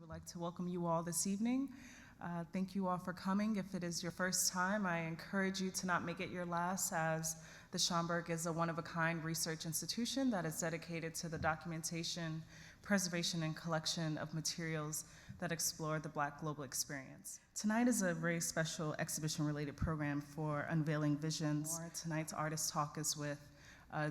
would like to welcome you all this evening. Thank you all for coming. If it is your first time, I encourage you to not make it your last, as the Schomburg is a one-of-a-kind research institution that is dedicated to the documentation, preservation, and collection of materials that explore the Black global experience. Tonight is a very special exhibition-related program for Unveiling Visions. Tonight's artist talk is with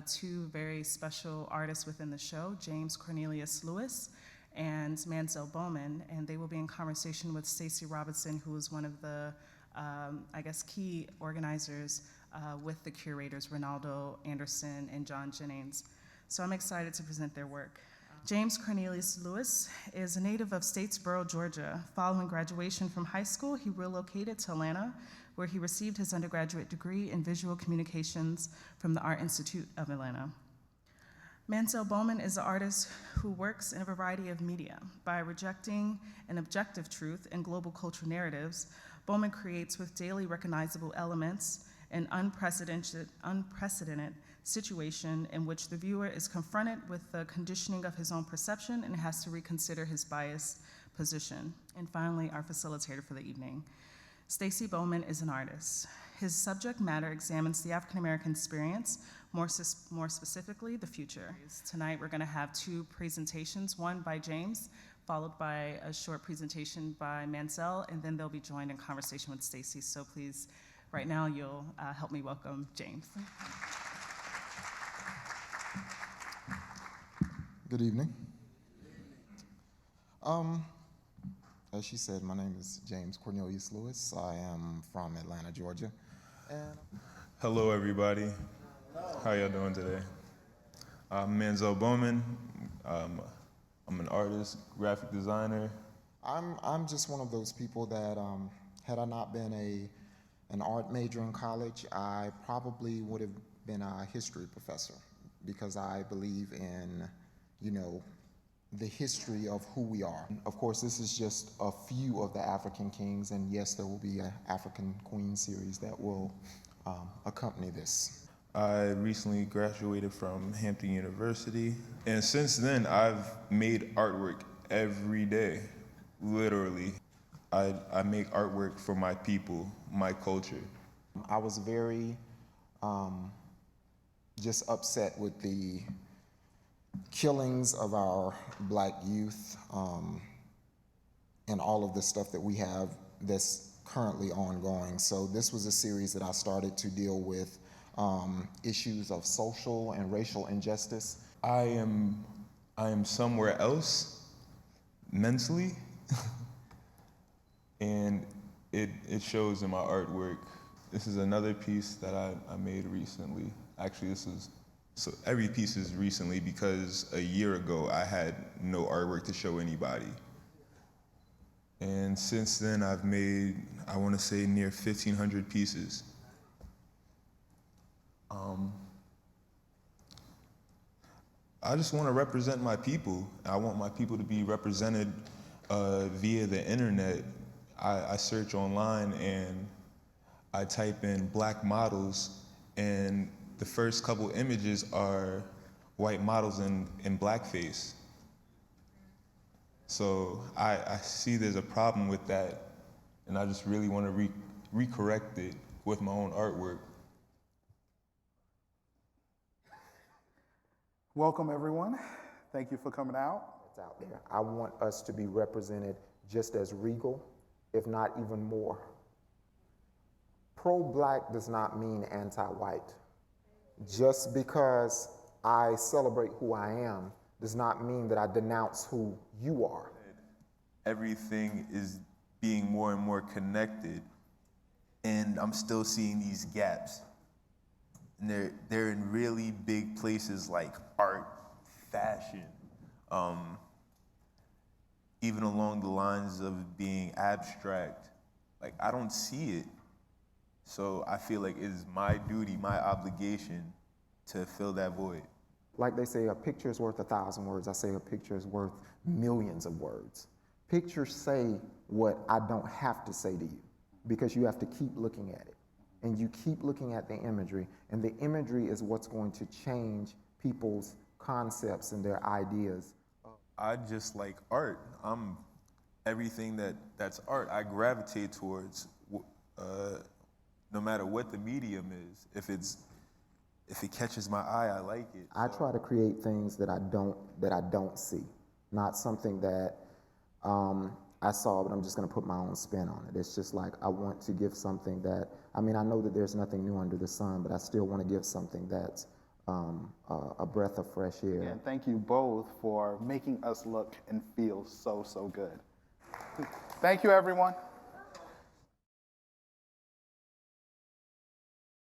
two very special artists within the show, Cornelius Lewis and Manzel Bowman, and they will be in conversation with Stacey Robinson, who is one of the, key organizers with the curators, Ronaldo Anderson and John Jennings. So I'm excited to present their work. Cornelius Lewis is a native of Statesboro, Georgia. Following graduation from high school, he relocated to Atlanta, where he received his undergraduate degree in visual communications from the Art Institute of Atlanta. Manzel Bowman is an artist who works in a variety of media. By rejecting an objective truth and global cultural narratives, Bowman creates with daily recognizable elements an unprecedented situation in which the viewer is confronted with the conditioning of his own perception and has to reconsider his biased position. And finally, our facilitator for the evening. Stacey Bowman is an artist. His subject matter examines the African American experience, more specifically, the future. Tonight, we're gonna have two presentations, one by James, followed by a short presentation by Manziel, and then they'll be joined in conversation with Stacey. So please, right now, you'll help me welcome James. Good evening. As she said, my name is Cornelius Lewis. I am from Atlanta, Georgia. And hello, everybody. How y'all doing today? I'm Manzel Bowman. I'm an artist, graphic designer. I'm just one of those people that, had I not been an art major in college, I probably would have been a history professor, because I believe in, the history of who we are. Of course, this is just a few of the African kings, and yes, there will be an African Queen series that will accompany this. I recently graduated from Hampton University, and since then, I've made artwork every day, literally. I make artwork for my people, my culture. I was very just upset with the killings of our Black youth and all of the stuff that we have that's currently ongoing. So this was a series that I started to deal with issues of social and racial injustice. I am somewhere else mentally, and it shows in my artwork. This is another piece that I made recently. Actually, so every piece is recently, because a year ago I had no artwork to show anybody. And since then I've made, I want to say, near 1,500 pieces. I just want to represent my people. I want my people to be represented via the internet. I search online and I type in Black models, and the first couple images are white models in blackface. So I see there's a problem with that, and I just really want to recorrect it with my own artwork. Welcome, everyone. Thank you for coming out. It's out there. I want us to be represented just as regal, if not even more. Pro-Black does not mean anti-white. Just because I celebrate who I am does not mean that I denounce who you are. Everything is being more and more connected, and I'm still seeing these gaps. And they're in really big places like art, fashion, even along the lines of being abstract. Like, I don't see it. So I feel like it is my duty, my obligation to fill that void. Like they say, a picture is worth 1,000 words. I say a picture is worth millions of words. Pictures say what I don't have to say to you, because you have to keep looking at it. And you keep looking at the imagery, and the imagery is what's going to change people's concepts and their ideas. I just like art. I'm everything that's art, I gravitate towards, no matter what the medium is. If it catches my eye, I like it. I try to create things that I don't see, not something that I saw, but I'm just going to put my own spin on it. It's just like I want to give something that, I mean, I know that there's nothing new under the sun, but I still want to give something that's a breath of fresh air. And thank you both for making us look and feel so, so good. Thank you, everyone.